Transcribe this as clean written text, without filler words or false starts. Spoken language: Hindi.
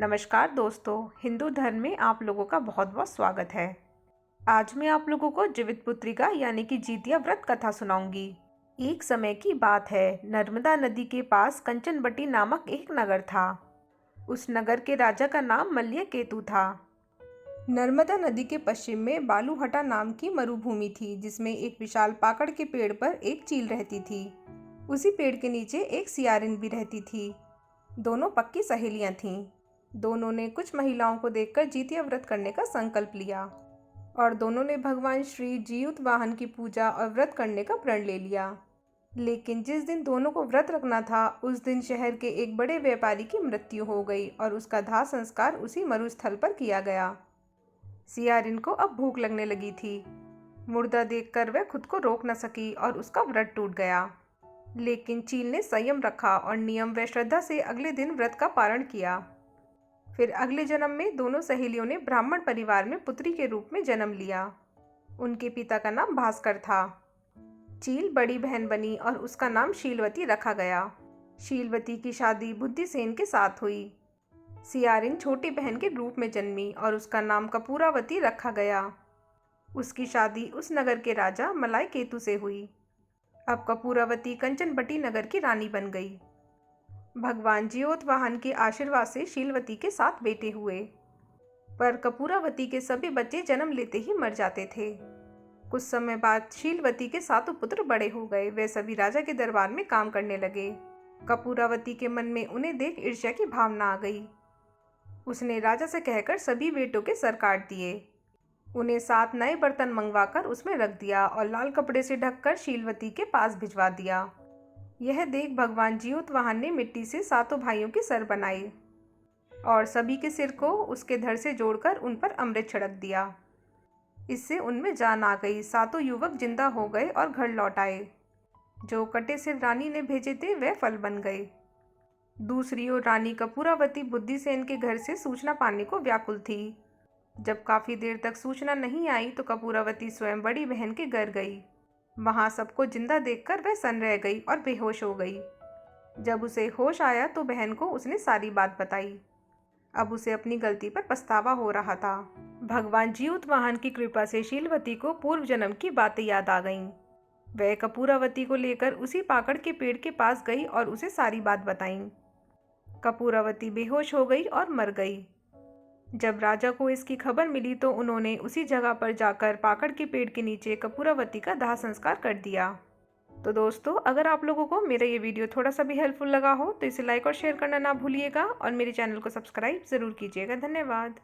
नमस्कार दोस्तों, हिंदू धर्म में आप लोगों का बहुत बहुत स्वागत है। आज मैं आप लोगों को जीवितपुत्रिका यानी कि जितिया व्रत कथा सुनाऊंगी। एक समय की बात है, नर्मदा नदी के पास कंचनबटी नामक एक नगर था। उस नगर के राजा का नाम मल्यकेतु था। नर्मदा नदी के पश्चिम में बालूहटा नाम की मरुभूमि थी, जिसमें एक विशाल पाकड़ के पेड़ पर एक चील रहती थी। उसी पेड़ के नीचे एक सियारिन भी रहती थी। दोनों पक्की सहेलियां थीं। दोनों ने कुछ महिलाओं को देखकर जितिया व्रत करने का संकल्प लिया और दोनों ने भगवान श्री जीयुतवाहन की पूजा और व्रत करने का प्रण ले लिया। लेकिन जिस दिन दोनों को व्रत रखना था, उस दिन शहर के एक बड़े व्यापारी की मृत्यु हो गई और उसका दाह संस्कार उसी मरुस्थल पर किया गया। सियारिन को अब भूख लगने लगी थी। मुर्दा देखकर वह खुद को रोक न सकी और उसका व्रत टूट गया। लेकिन चील ने संयम रखा और नियम व श्रद्धा से अगले दिन व्रत का पारण किया। फिर अगले जन्म में दोनों सहेलियों ने ब्राह्मण परिवार में पुत्री के रूप में जन्म लिया। उनके पिता का नाम भास्कर था। चील बड़ी बहन बनी और उसका नाम शीलवती रखा गया। शीलवती की शादी बुद्धिसेन के साथ हुई। सियारिन छोटी बहन के रूप में जन्मी और उसका नाम कपूरावती रखा गया। उसकी शादी उस नगर के राजा मलायकेतु से हुई। अब कपूरावती कंचनबटी नगर की रानी बन गई। भगवान जीयोतवाहन के आशीर्वाद से शीलवती के 7 बेटे हुए, पर कपूरावती के सभी बच्चे जन्म लेते ही मर जाते थे। कुछ समय बाद शीलवती के 7 पुत्र बड़े हो गए। वे सभी राजा के दरबार में काम करने लगे। कपूरावती के मन में उन्हें देख ईर्ष्या की भावना आ गई। उसने राजा से कहकर सभी बेटों के सर काट दिए। उन्हें 7 नए बर्तन मंगवाकर उसमें रख दिया और लाल कपड़े से ढककर शीलवती के पास भिजवा दिया। यह देख भगवान जीयुतवाहन ने मिट्टी से 7 भाइयों के सर बनाए और सभी के सिर को उसके धड़ से जोड़कर उन पर अमृत छिड़क दिया। इससे उनमें जान आ गई। 7 युवक जिंदा हो गए और घर लौट आए। जो कटे सिर रानी ने भेजे थे वे फल बन गए। दूसरी ओर रानी कपूरावती बुद्धिसेन के घर से सूचना पाने को व्याकुल थी। जब काफी देर तक सूचना नहीं आई तो कपूरावती स्वयं बड़ी बहन के घर गई। वहां सबको जिंदा देखकर वह सन्न रह गई और बेहोश हो गई। जब उसे होश आया तो बहन को उसने सारी बात बताई। अब उसे अपनी गलती पर पछतावा हो रहा था। भगवान जीयुतवाहन की कृपा से शीलवती को पूर्व जन्म की बातें याद आ गईं। वह कपूरावती को लेकर उसी पाकड़ के पेड़ के पास गई और उसे सारी बात बताई। कपूरावती बेहोश हो गई और मर गई। जब राजा को इसकी खबर मिली तो उन्होंने उसी जगह पर जाकर पाकड़ के पेड़ के नीचे कपूरावती का दाह संस्कार कर दिया। तो दोस्तों, अगर आप लोगों को मेरा ये वीडियो थोड़ा सा भी हेल्पफुल लगा हो तो इसे लाइक और शेयर करना ना भूलिएगा और मेरे चैनल को सब्सक्राइब ज़रूर कीजिएगा। धन्यवाद।